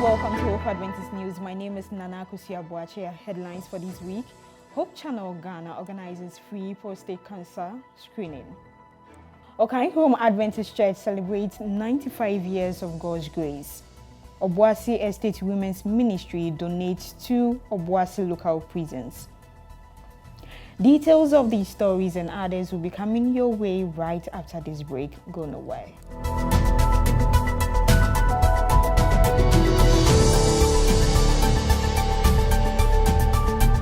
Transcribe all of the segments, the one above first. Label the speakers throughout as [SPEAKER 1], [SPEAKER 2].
[SPEAKER 1] welcome to Hope Adventist News. My name is Nana Kusiabuache. Headlines for this week. Hope Channel Ghana organizes free prostate cancer screening. Okay, Home Adventist Church celebrates 95 years of God's grace. Obuasi Estate Women's Ministry donates to Obuasi local prisons. Details of these stories and others will be coming your way right after this break. Go nowhere.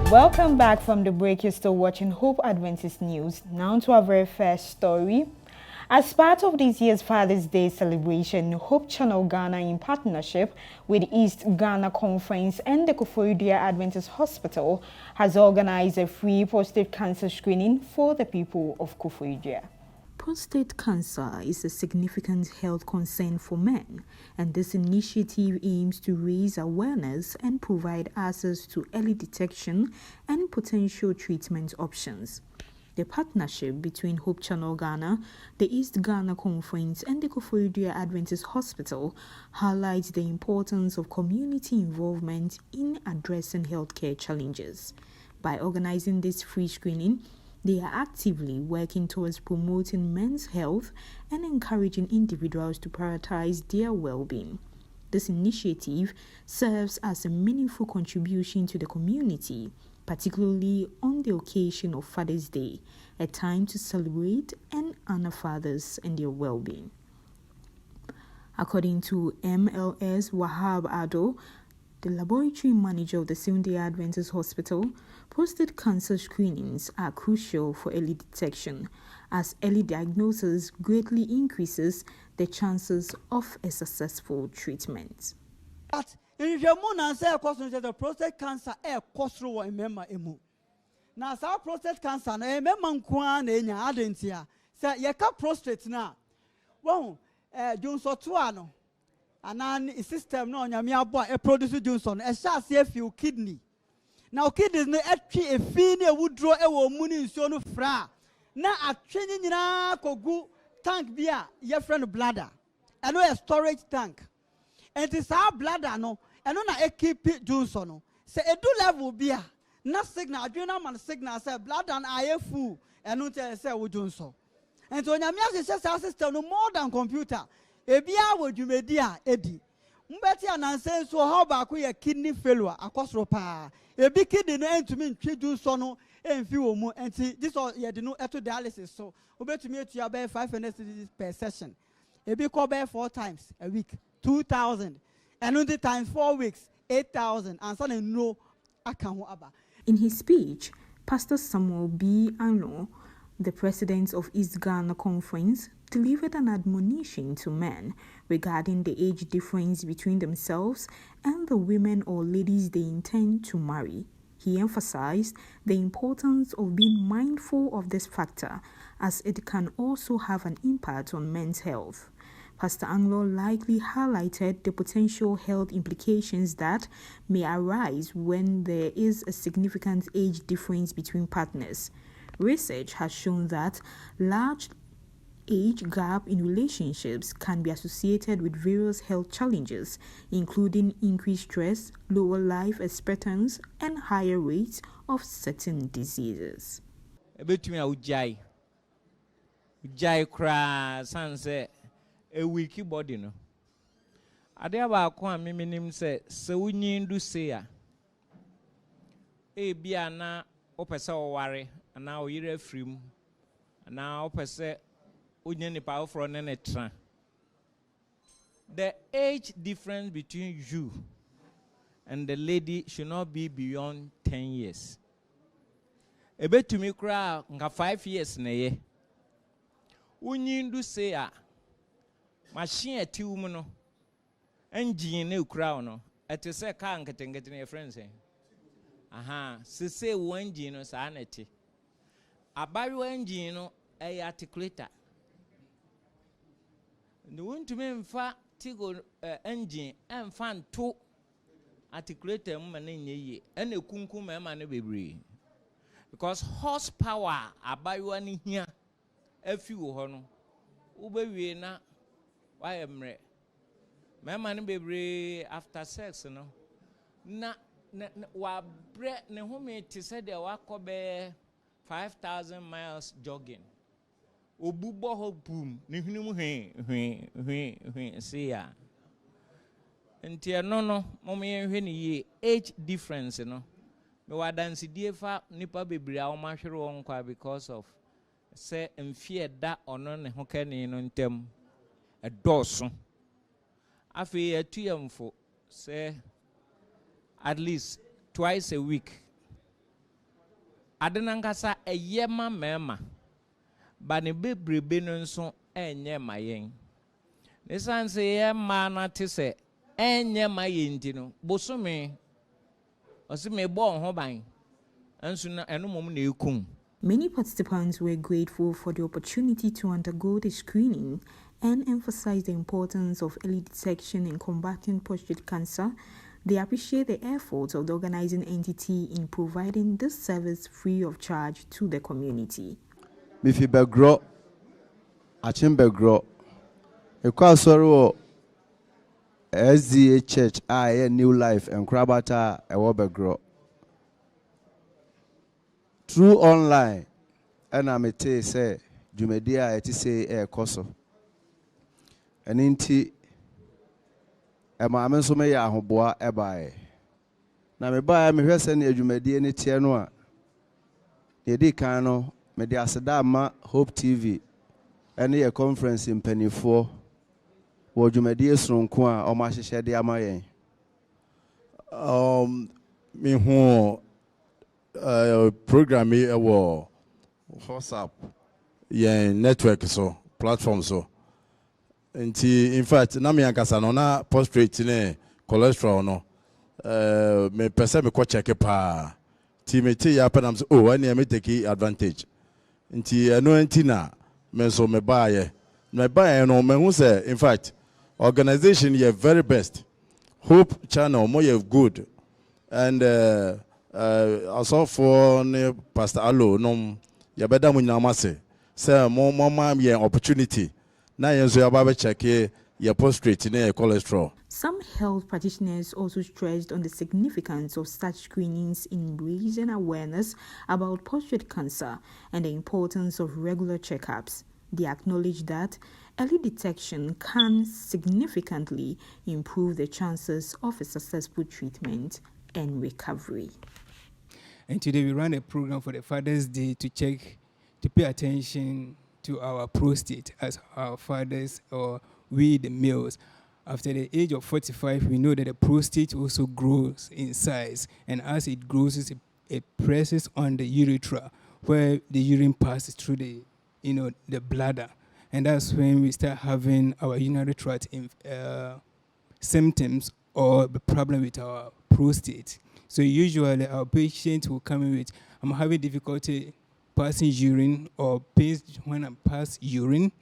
[SPEAKER 1] Welcome back from the break. You're still watching Hope Adventist News. Now to our very first story. As part of this year's Father's Day celebration, Hope Channel Ghana, in partnership with East Ghana Conference and the Koforidua Adventist Hospital, has organized a free prostate cancer screening for the people of Koforidua. Prostate cancer is a significant health concern for men, and this initiative aims to raise awareness and provide access to early detection and potential treatment options. The partnership between Hope Channel Ghana, the East Ghana Conference, and the Koforidua Adventist Hospital highlights the importance of community involvement in addressing healthcare challenges. By organizing this free screening, they are actively working towards promoting men's health and encouraging individuals to prioritize their well-being. This initiative serves as a meaningful contribution to the community, particularly on the occasion of Father's Day, a time to celebrate and honor fathers and their well-being. According to MLS Wahab Ado, the laboratory manager of the Seventh-day Adventist Hospital, prostate cancer screenings are crucial for early detection, as early diagnosis greatly increases the chances of a successful treatment.
[SPEAKER 2] But if you want to say the prostate cancer is costly in member emu. Now, so prostate cancer na member nkwan enya adentia. Say you ka prostate na. Well, Johnson tuano. And system no nyame abo a produce Johnson. E sha se few kidney. Now kidneys no etwi efi na wudro e wo mu ni nsuo no fra. Na atwe nyina kogu tank bia ye friend bladder. E no a storage tank. And it's our bladder no. And on a keep Johnson no. Say a do level bia. Na signal adrenal man signal say bladder and I full. And no tell say wo Johnson. And so nyame say system no more than computer. Ebia wo dwumedia edi. Mbeti ananse so how ba ko ye kidney failure akosro pa. Ebi kidney no entumi ntwe Johnson no emfi wo mu. Enti this ye de no eto dialysis so obetumi etu about 500 cedis per session. Ebi ko be 4 times a week. 2,000 and on the times 4 weeks 8,000 and so no account aba.
[SPEAKER 1] In his speech, Pastor Samuel B. Ano, the president of East Ghana Conference, delivered an admonition to men regarding the age difference between themselves and the women or ladies they intend to marry. He emphasized the importance of being mindful of this factor, as it can also have an impact on men's health. Pastor Anglo likely highlighted the potential health implications that may arise when there is a significant age difference between partners. Research has shown that large age gap in relationships can be associated with various health challenges, including increased stress, lower life expectancy, and higher rates of certain diseases.
[SPEAKER 3] A wiki body no. Ade aba kwa miminim se wunyi say a. E bia na opese oware ana oyire afrim ana opese onye nipa ofro ne netra. The age difference between you and the lady should not be beyond 10 years. Ebetumi kra nka 5 years na ye. Wunyi say a machine at no engine no crown no at a second getting a friend saying aha say one engine no sanity a barrier engine no a articulator the one to me fa tigo engine and fan two articulator man in ye and a kunkum man baby because horsepower a barrier in here a few hono ube na why am My man bebre after sex, na wa bre ne home te said there wa kobe 5,000 miles jogging. Obubo ho boom ne hunu hwe see ya. Nti no mom ye hwe ne ye age difference no. Me wa dance die fa nipa bebre a wo ma hwere won kwa because of say mfie da ono ne hokani no ntem edoso. Afi etuyamfo say at least twice a week. Adenankasa eyema mema. Ba ne bebrebe no nso enye mayen. Ne sanse ye ma na te se enye mayen ti no. Bosome osime bo ho ban. Enso na eno mom na ekum.
[SPEAKER 1] Many participants were grateful for the opportunity to undergo the screening and emphasized the importance of early detection in combating prostate cancer. They appreciate the efforts of the organizing entity in providing this service free of charge to the community.
[SPEAKER 4] Mifi begro, achim begro. Ekwa soro SDA Church New Life and Krabata ewo begro. Through online, and I may say, Jumedia, it is a coso. And inti, a mamma so may I hoboa a buy. Now, me buy me person, a Jumedia, and it's no. Yedi Kano, Media Sadama, Hope TV, and a conference in Penny 4, where Jumedia Srunkwa or Masha de Amaye.
[SPEAKER 5] Me who. Program WhatsApp, network so platform so. In fact, na me ankasa no na prostate ne cholesterol no. Me pese me ko check pa. Ti me ti ya pa nam so ani me take advantage. Nti eno enti na me so me baaye. Me baaye no me hu say in fact organization ye very best. Hope channel mo ye good and also for Pastor Allo no ya beda mu nyama se mo ma me opportunity na yenso ya ba check your prostate and your cholesterol.
[SPEAKER 1] Some health practitioners also stressed on the significance of such screenings in raising awareness about prostate cancer and the importance of regular checkups. They acknowledge that early detection can significantly improve the chances of a successful treatment and recovery.
[SPEAKER 6] And today we run a program for the Father's Day to pay attention to our prostate as our fathers or we the males. After the age of 45, we know that the prostate also grows in size. And as it grows, it presses on the urethra where the urine passes through the bladder. And that's when we start having our urinary tract symptoms or the problem with our prostate. So usually our patients will come in with, I'm having difficulty passing urine or pains when I pass urine,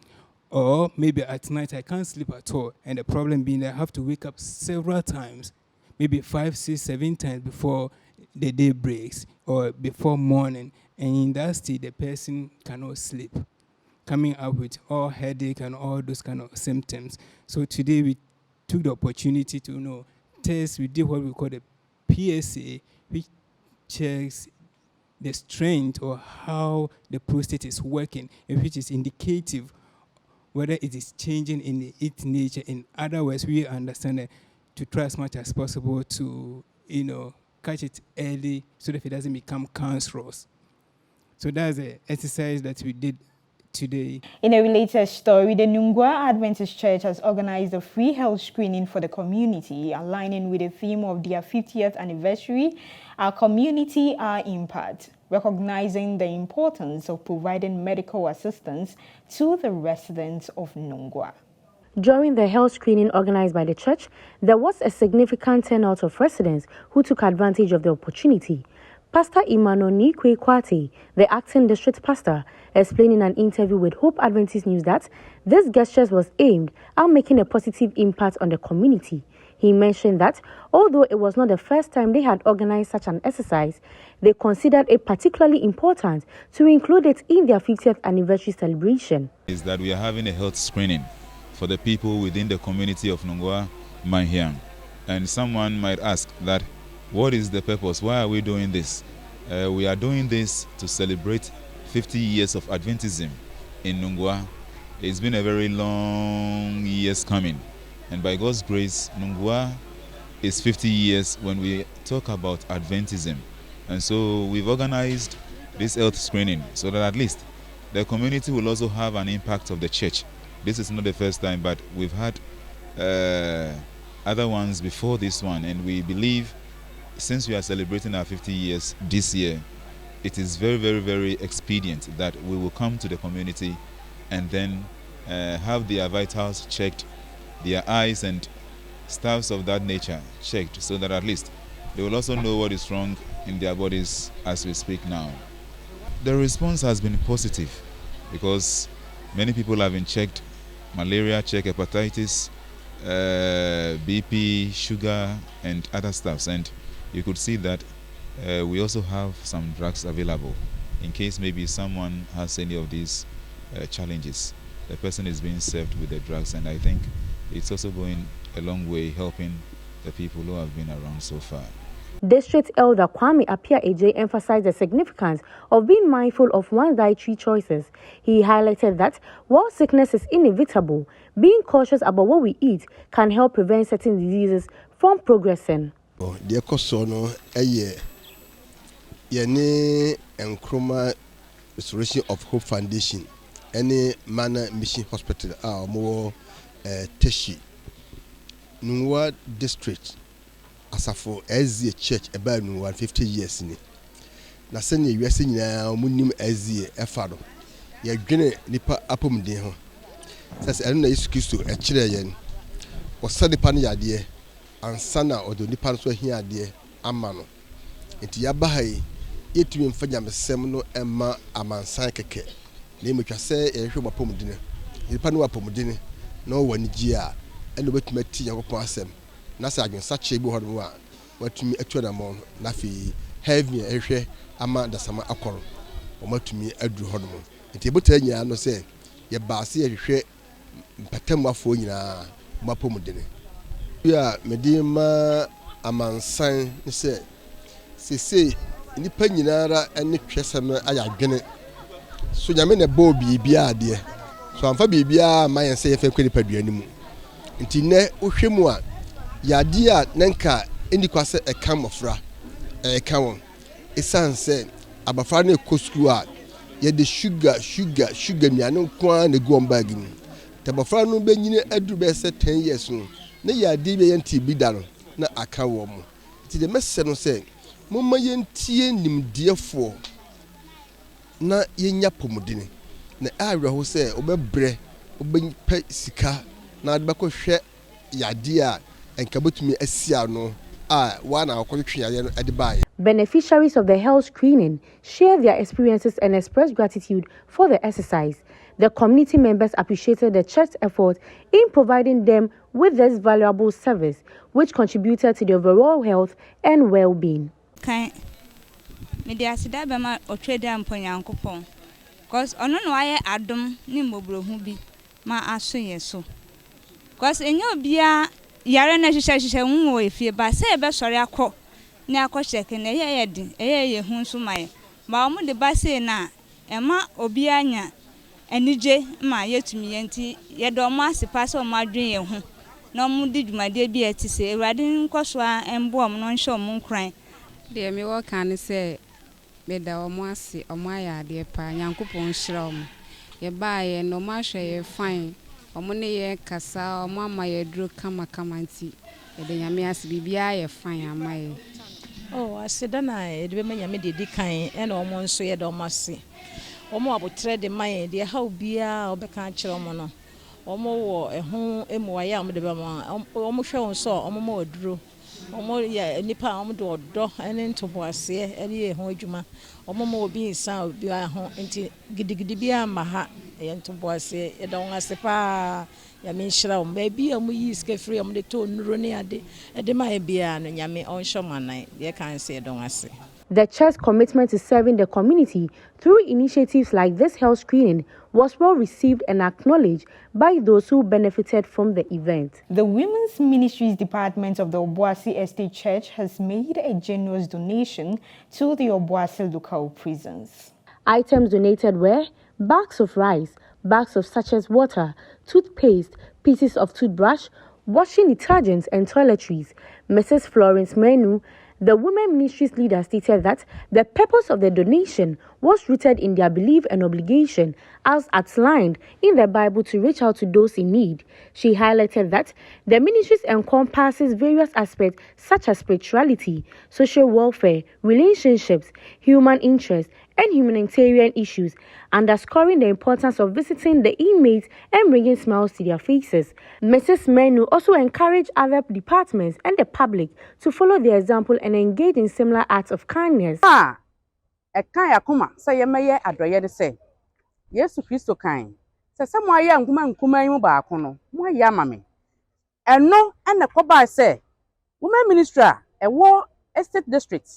[SPEAKER 6] or maybe at night I can't sleep at all. And the problem being that I have to wake up several times, maybe 5, 6, 7 times before the day breaks or before morning. And in that state, the person cannot sleep, coming up with all headache and all those kind of symptoms. So today we took the opportunity to test. We did what we call the PSA, which checks the strength or how the prostate is working, and which is indicative whether it is changing in its nature. In other words, we understand that to try as much as possible to catch it early so that it doesn't become cancerous. So that's the exercise that we did today.
[SPEAKER 1] In a related story, the Nungwa Adventist Church has organized a free health screening for the community, aligning with the theme of their 50th anniversary, Our Community, Our Impact, recognizing the importance of providing medical assistance to the residents of Nungwa.
[SPEAKER 7] During the health screening organized by the church, there was a significant turnout of residents who took advantage of the opportunity. Pastor Emmanuel Nikwe Kwate, the acting district pastor, explained in an interview with Hope Adventist News that this gesture was aimed at making a positive impact on the community. He mentioned that although it was not the first time they had organized such an exercise, they considered it particularly important to include it in their 50th anniversary celebration.
[SPEAKER 8] Is that we are having a health screening for the people within the community of Nungwa Manhyang. And someone might ask that, what is the purpose? Why are we doing this? We are doing this to celebrate 50 years of Adventism in Nungua. It's been a very long years coming. And by God's grace, Nungua is 50 years when we talk about Adventism. And so we've organized this health screening so that at least the community will also have an impact of the church. This is not the first time, but we've had other ones before this one, and we believe since we are celebrating our 50 years this year, it is very, very, very expedient that we will come to the community and then have their vitals checked, their eyes and stuffs of that nature checked, so that at least they will also know what is wrong in their bodies as we speak now. The response has been positive because many people have been checked, malaria, check hepatitis, BP, sugar, and other stuffs. And you could see that we also have some drugs available in case maybe someone has any of these challenges. The person is being served with the drugs, and I think it's also going a long way helping the people who have been around so far.
[SPEAKER 7] District Elder Kwame Apia-Ejay emphasized the significance of being mindful of one's dietary choices. He highlighted that while sickness is inevitable, being cautious about what we eat can help prevent certain diseases from progressing.
[SPEAKER 9] The Ekosono Yene Nkrumah Restoration of Hope Foundation, any Mana Mission Hospital, more Teshi, Nungua District. Asafo Ezie Church about 150 years ni na sene wiase nyina omunim Ezie efado ye dwene nipa apomden ho sase eno na Yesu Kristo e kire ye osade pa no yade ansana odo nipa no so hia ade ama no enti yaba hai yetumi mfanya mesem no ema amansan keke na emetwa se ehwe bapomden nipa no apomden na wani gi a eno betuma ti yakopon asem na sa adwen sache bi hodom a watumi atwa mo na fi heavy ehwe ama dasama akoro o matumi adu hodom enti ebota nyina no se ye baase ye hwehwe mpatam afo nyina mapom dene ya medima amansan ne se nipa nyina ra ene twesem aya adwene so nyame ne bo bibia ade so amfa bibia ma yense ye fa kwani paduani mu nti ne ohwemu a yade a nanka eni kwase eka mofra eka won esanse abafra na ekosku a ye de sugar mianu kwa na gu on bag ni tabafra no benyine adu be se 10 years no na yade be yenti bi da no na aka wo mo ti de messe no se momma yentie nimdiefo na yenya pomodini na ahweho se obebre obepe sika na adbako hwe yade a enkabotumi asia no wana akwotwe no adibai.
[SPEAKER 7] Beneficiaries of the health screening share their experiences and express gratitude for the exercise. The community members appreciated the church's effort in providing them with this valuable service, which contributed to the overall health and well-being.
[SPEAKER 10] Mediasida bema otrede amponyankopon cause ono no aye adom ni mbobrohu bi ma aso yeso cause enyo bia yare na hihye nwo efie ba se ebe sori akọ ni akọ check na ye din ye hu so mai ba omo de ba se na ema obi anya anije ma yetumi yenti ye do mo asipa se o ma dwen ye hu na omo di dwumade bi etise ewrade nkoso a embo omo no nhye omo nkran
[SPEAKER 11] de me wo kan se me da omo ase omo ayade pa nyankopon hira omo ye ba ye no ma hwe ye fine omo ne ye kasa omo ama ye duro kama nti ye de nyame ase bibia ye fine ama ye
[SPEAKER 12] aseda na ye de be nyame de di kan e na omo nso ye de omo ase omo abotre de man de ha obia obeka kire omo no omo wo ehu emuwaye am de be omo hwe won so omo ma oduro omo ya nipa omo de odo ene ntoboase ene ye ho adwuma omo ma obi nsa obi ho nti gidigidi bia ma ha ye ntoboase ye don ase pa ya me nhira o ba bia mu yi ska free omo de to nuro ne ade e de ma bia no nyame onhwo manan ye kan se don ase.
[SPEAKER 7] The church's commitment to serving the community through initiatives like this health screening was well received and acknowledged by those who benefited from the event.
[SPEAKER 1] The Women's Ministries Department of the Obuasi Estate Church has made a generous donation to the Obuasi local prisons.
[SPEAKER 7] Items donated were bags of rice, bags of sachets water, toothpaste, pieces of toothbrush, washing detergents and toiletries. Mrs. Florence Menu, the Women Ministries leader, stated that the purpose of the donation was rooted in their belief and obligation as outlined in the Bible to reach out to those in need. She highlighted that the ministries encompasses various aspects such as spirituality, social welfare, relationships, human interest, and humanitarian issues, underscoring the importance of visiting the inmates and bringing smiles to their faces. Mrs. Menu also encouraged other departments and the public to follow their example and engage in similar acts of kindness.
[SPEAKER 13] Ekaya kuma say yemeye adroye ne say Yesu Kristo kan say mo aye nkuma yi mu ba ko no mo aye amame eno ene koba say women ministry ewo estate district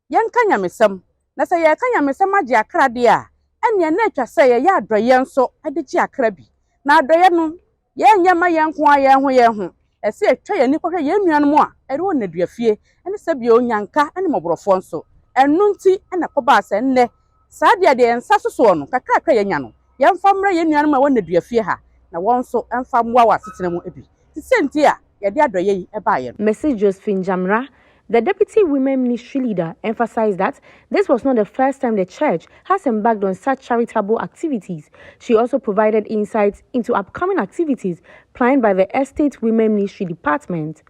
[SPEAKER 13] yenka nyamesem na say ye kan nyamesem agi akra de a ene na atwa say ye adroye nso adegi akra bi na adroye no ye nyama ye nko aye ho ese atwa ye ni kohwe ye nuanom a ere wo naduafie ene se bia onyanka ene moborofo nso Enunti ena koba se nne sadia de ensa soso no kakra ye nya no ye mfamra ye nuanu ma wona duafie ha na won so emfamwa wa setena mu ebi ti senti a ye de adoye yi eba ye.
[SPEAKER 7] Mrs. Josephine Jamra, the deputy women ministry leader, emphasized that this was not the first time the church has embarked on such charitable activities. She also provided insights into upcoming activities planned by the estate women ministry department.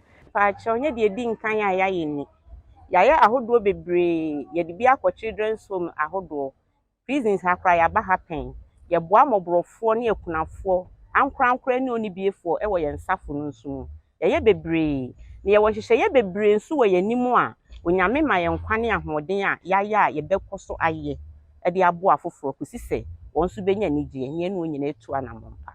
[SPEAKER 13] Yaya ahodo bebre ye de bia kwa children's home ahodo prisons ha kra ya ba happen ye boa mobrofo ne ekunafo ankra ne onibiefo e wo ye nsafo no nso ye bebre ne ye wo hihye ye bebre nso wo yanimu a onyame ma ye nkwane ahoden a yaya ye bekoso aye e de abo afoforo kusise won so benya nigye ne no nyina etu anamompa.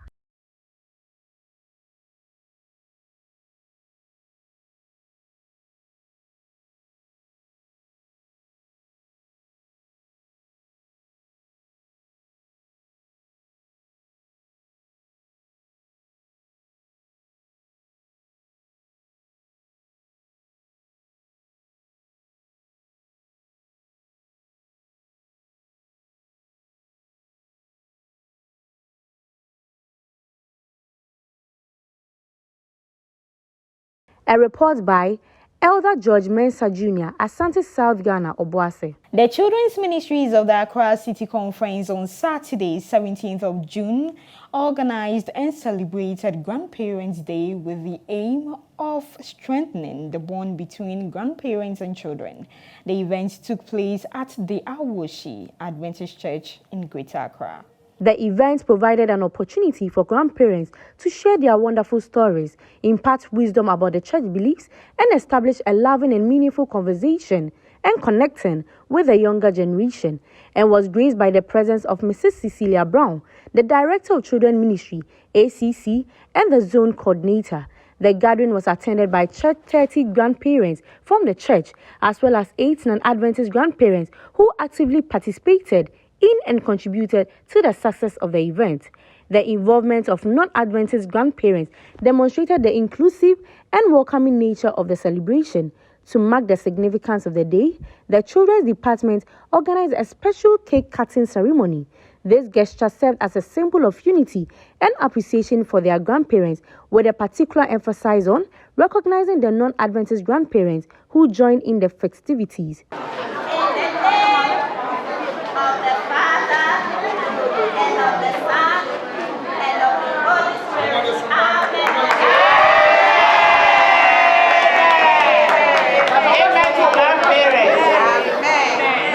[SPEAKER 7] A report by Elder George Mensah Jr., Asante South Ghana, Obuasi.
[SPEAKER 1] The Children's Ministries of the Accra City Conference on Saturday, 17th of June, organized and celebrated Grandparents' Day with the aim of strengthening the bond between grandparents and children. The event took place at the Awoshi Adventist Church in Greater Accra.
[SPEAKER 7] The event provided an opportunity for grandparents to share their wonderful stories, impart wisdom about the church beliefs, and establish a loving and meaningful conversation and connecting with the younger generation, and was graced by the presence of Mrs. Cecilia Brown, the Director of Children Ministry, ACC, and the Zone Coordinator. The gathering was attended by 30 grandparents from the church, as well as 8 non-Adventist grandparents who actively participated in and contributed to the success of the event. The involvement of non-Adventist grandparents demonstrated the inclusive and welcoming nature of the celebration. To mark the significance of the day, the Children's Department organized a special cake cutting ceremony. This gesture served as a symbol of unity and appreciation for their grandparents, with a particular emphasis on recognizing the non-Adventist grandparents who joined in the festivities.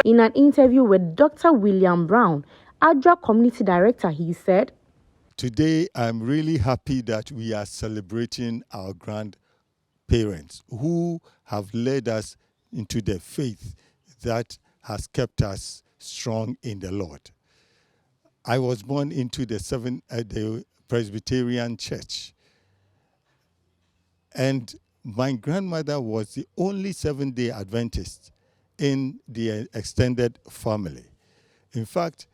[SPEAKER 7] In an interview with Dr. William Brown, Adra Community Director, he said,
[SPEAKER 14] "Today, I'm really happy that we are celebrating our grandparents who have led us into the faith that has kept us strong in the Lord. I was born into the Presbyterian Church, and my grandmother was the only Seventh-day Adventist in the extended family. In fact,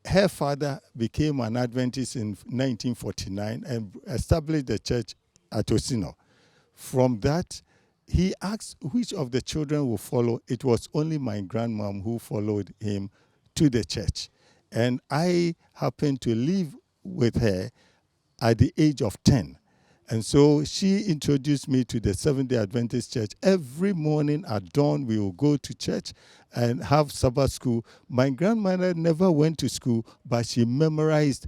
[SPEAKER 14] her father became an Adventist in 1949 and established the church at Osino. From that, he asked which of the children will follow. It was only my grandmom who followed him to the church. And I happened to live with her at the age of 10. And so she introduced me to the Seventh-day Adventist Church. Every morning at dawn, we will go to church and have Sabbath school. My grandmother never went to school, but she memorized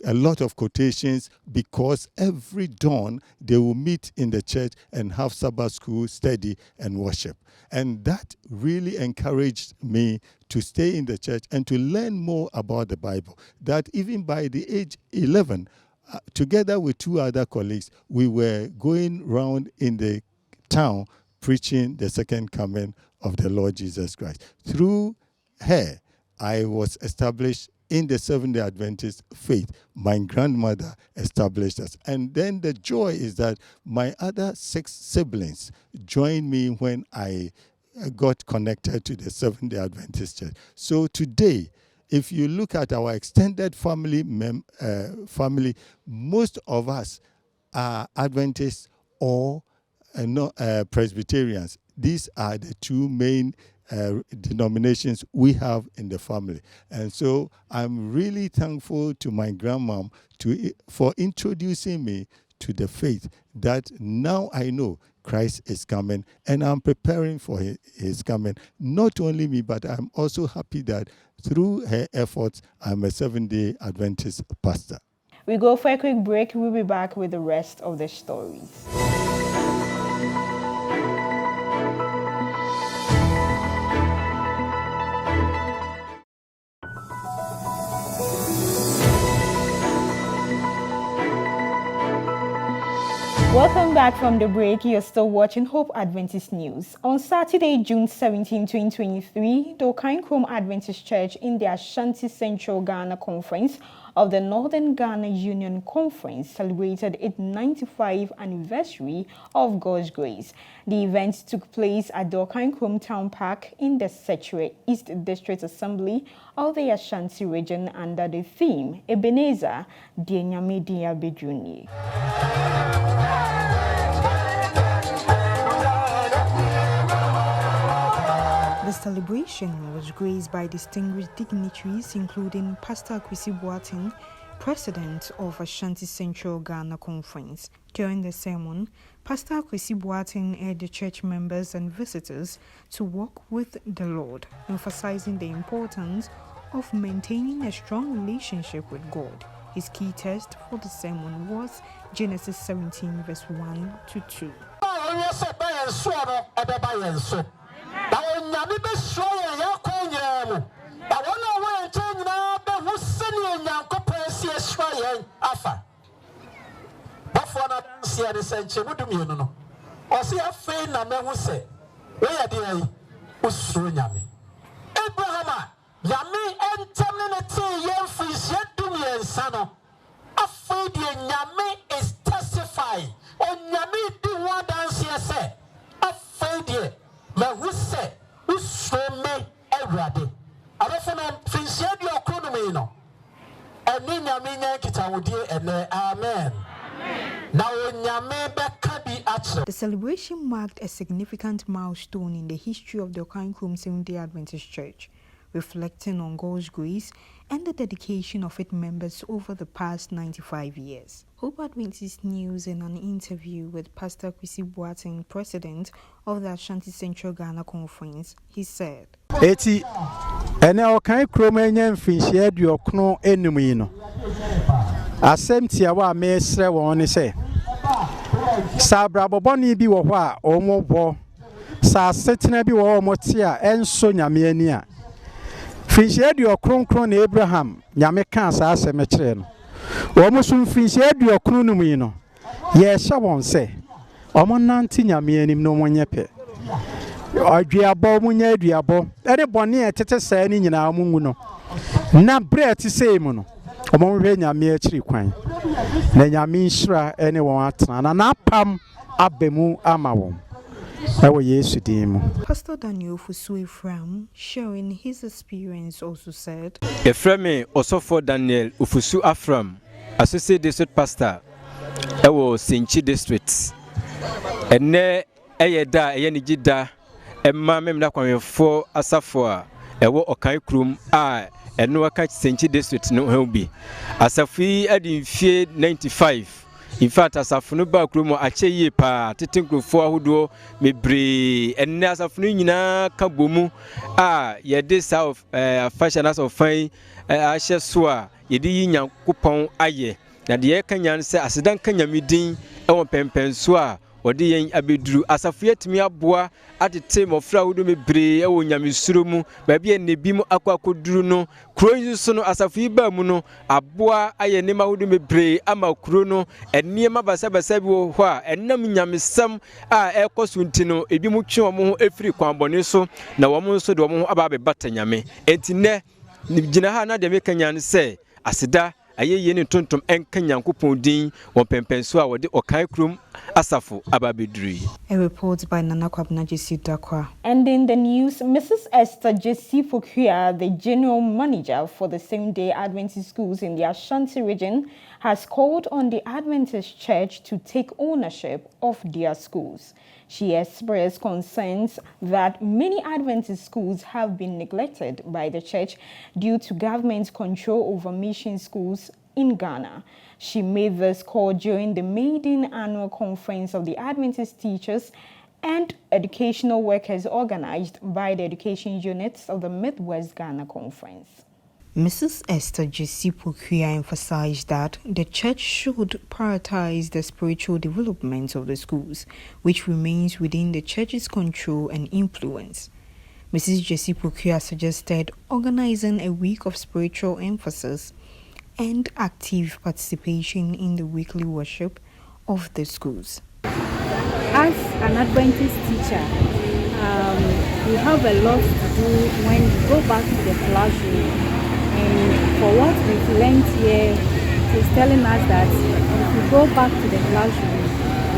[SPEAKER 14] a lot of quotations because every dawn they will meet in the church and have Sabbath school, study, and worship. And that really encouraged me to stay in the church and to learn more about the Bible. That even by the age 11, together with two other colleagues, we were going around in the town preaching the second coming of the Lord Jesus Christ. Through her, I was established in the Seventh-day Adventist faith. My grandmother established us. And then the joy is that my other 6 siblings joined me when I got connected to the Seventh-day Adventist Church. So today, if you look at our extended family, most of us are Adventists or Presbyterians. These are the two main denominations we have in the family. And so I'm really thankful to my grandmom for introducing me to the faith that now I know Christ is coming and I'm preparing for his coming. Not only me, but I'm also happy that through her efforts, I'm a Seventh-day Adventist pastor.
[SPEAKER 1] We go for a quick break. We'll be back with the rest of the stories. Welcome back from the break. You're still watching Hope Adventist News. On Saturday, June 17, 2023, the Okankrom Adventist Church in the Ashanti Central Ghana Conference of the Northern Ghana Union Conference celebrated its 95th anniversary of God's Grace. The event took place at the Okankrom Town Park in the Sechere East District Assembly of the Ashanti region under the theme Ebenezer Dienyame Dia Bedruni. The celebration was graced by distinguished dignitaries including Pastor Kwesi Boateng, President of Ashanti Central Ghana Conference. During the sermon, Pastor Kwesi Boateng urged the church members and visitors to walk with the Lord, emphasizing the importance of maintaining a strong relationship with God. His key text for the sermon was Genesis 17 verse 1 to 2.
[SPEAKER 15] is testifying.
[SPEAKER 1] The celebration marked a significant milestone in the history of the Okankrom Seventh-day Adventist Church, reflecting on God's grace and the dedication of its members over the past 95 years. Hope Adventist News, in an interview with Pastor Kwesi Boateng, President of the Ashanti Central Ghana Conference, he said,
[SPEAKER 16] Eti ene Okankrom enye mfinhye aduokno enum yi no. Asem tia wa mesre won ne se. Sabra boboni bi wo ho a omo sa setena bi wo omo te a enso nyame ani a. Finhye aduokron na Abraham nyame ka sa asem kire no. Omo sum finhye aduokron num yi no. Ye hye won se omo nanti nyame anim no monyepe. Aduabo munya aduabo ene bone etete saa ni nyina mungu no. Na bre ti sei mu no. Omo hwe nyame akiri kwan. Na nyame nhyira ene won atena na napam abemu ama won. Ewo Yesu din mu.
[SPEAKER 1] Pastor Daniel Fusui from sharing his experience also said,
[SPEAKER 17] Efreme Osofo Daniel Ufusu Afram, Associate District Pastor, Ewo Sinchi District. Ene eyeda eyenigida emma memna kwanfo asafo a ewo okan krum a eno aka Sinchi District no hebi. Asafi adi mfie 95. In fact, asafunu ba krum ache yie pa tetenkrofo ahodo mebre enne asafunu nyina ka bomu a yede south fashion as of fine ahye so a yede yi nyankopon aye na de kanyan se asedan kanyamidin ewon pempenso a wode yen abeduru asafu yetimi aboa atete mofra ahodo mebre ewo nyamesuro mu ba bia nebi mu akwakoduru no kuro yuso no asafu yi ba mu no aboa aye nema ahodo mebre ama kuro no eniema basabasa bi wo ho a enam nyamesam a ekoso ntino ebi mu twe omo ho efiri kwanbone so na womo nso de omo ho aba bebata nyame enti ne gina ha na de mekanyan se aseda ayeye ne tontom enka nyankopon din won pempenso a wode okan krum asafo ababeduri.
[SPEAKER 1] A report by Nana Kwabena Jesse Dakwa. And in the news, Mrs. Esther Jesse Fokuya, the general manager for the same-day Adventist schools in the Ashanti region, has called on the Adventist Church to take ownership of their schools. She expressed concerns that many Adventist schools have been neglected by the church due to government control over mission schools in Ghana. She made this call during the maiden annual conference of the Adventist teachers and educational workers organized by the education units of the Midwest Ghana Conference. Mrs. Esther Jesse Pokuya emphasized that the church should prioritize the spiritual development of the schools, which remains within the church's control and influence. Mrs. Jesse Pokuya suggested organizing a week of spiritual emphasis and active participation in the weekly worship of the schools.
[SPEAKER 18] As an Adventist teacher, we have a lot to do when we go back to the classroom. And for what we've learned here, it's telling us that if we go back to the classroom,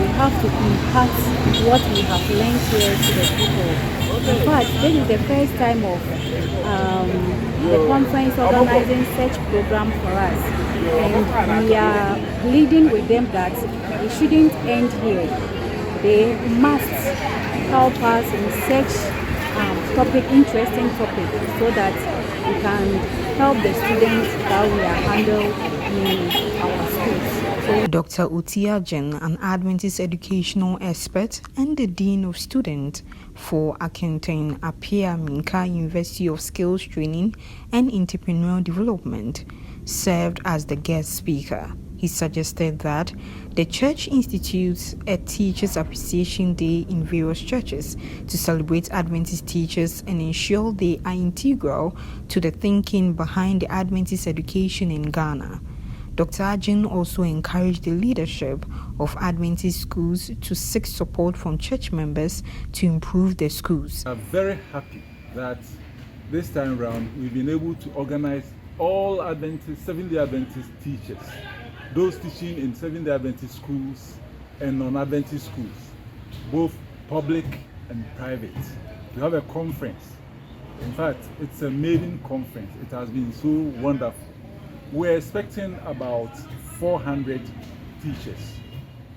[SPEAKER 18] we have to impart what we have learned here to the people. In fact, this is the first time of the conference organizing such program for us. And we are pleading with them that we shouldn't end here. They must help us in such interesting topic, so that we can help the students that we are handling in our schools. So
[SPEAKER 1] Dr. Utiajen, an Adventist educational expert and the Dean of Students for Akinten Apia Minka University of Skills Training and Entrepreneurial Development, served as the guest speaker. He suggested that the church institutes a Teachers Appreciation Day in various churches to celebrate Adventist teachers and ensure they are integral to the thinking behind the Adventist education in Ghana. Dr. Ajin also encouraged the leadership of Adventist schools to seek support from church members to improve their schools.
[SPEAKER 19] I'm very happy that this time around we've been able to organize all Adventist, Seventh-day Adventist teachers, those teaching in Seventh-day Adventist schools and non-Adventist schools, both public and private. We have a conference. In fact, it's a maiden conference. It has been so wonderful. We're expecting about 400 teachers.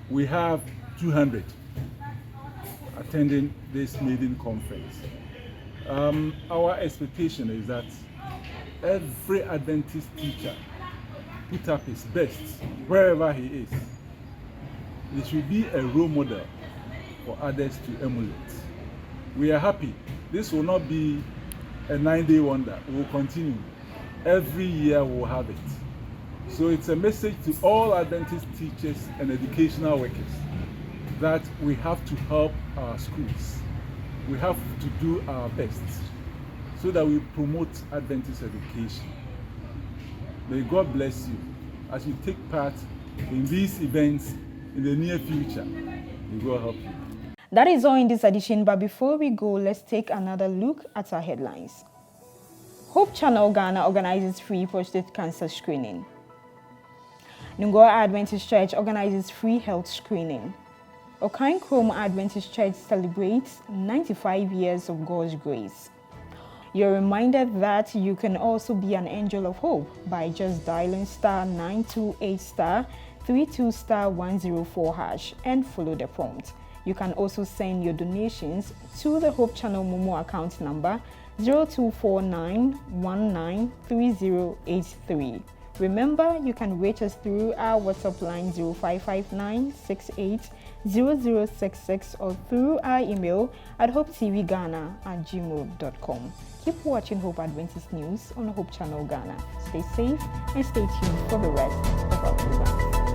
[SPEAKER 19] We have 200 attending this maiden conference. Our expectation is that every Adventist teacher put up his best wherever he is. It should be a role model for others to emulate. We are happy. This will not be a 9-day wonder. We will continue. Every year we will have it. So it's a message to all Adventist teachers and educational workers that we have to help our schools. We have to do our best so that we promote Adventist education. May God bless you as you take part in these events in the near future. May God help you.
[SPEAKER 1] That is all in this edition, but before we go, let's take another look at our headlines. Hope Channel Ghana organizes free prostate cancer screening. Nungua Adventist Church organizes free health screening. Okan Chrome Adventist Church celebrates 95 years of God's grace. You're reminded that you can also be an angel of hope by just dialing *928*32*104# and follow the prompt. You can also send your donations to the Hope Channel Momo account number 0249193083. Remember, you can reach us through our WhatsApp line 0559680066 or through our email at hopetvghana@gmail.com. Keep watching Hope Adventist News on Hope Channel Ghana. Stay safe and stay tuned for the rest of our program.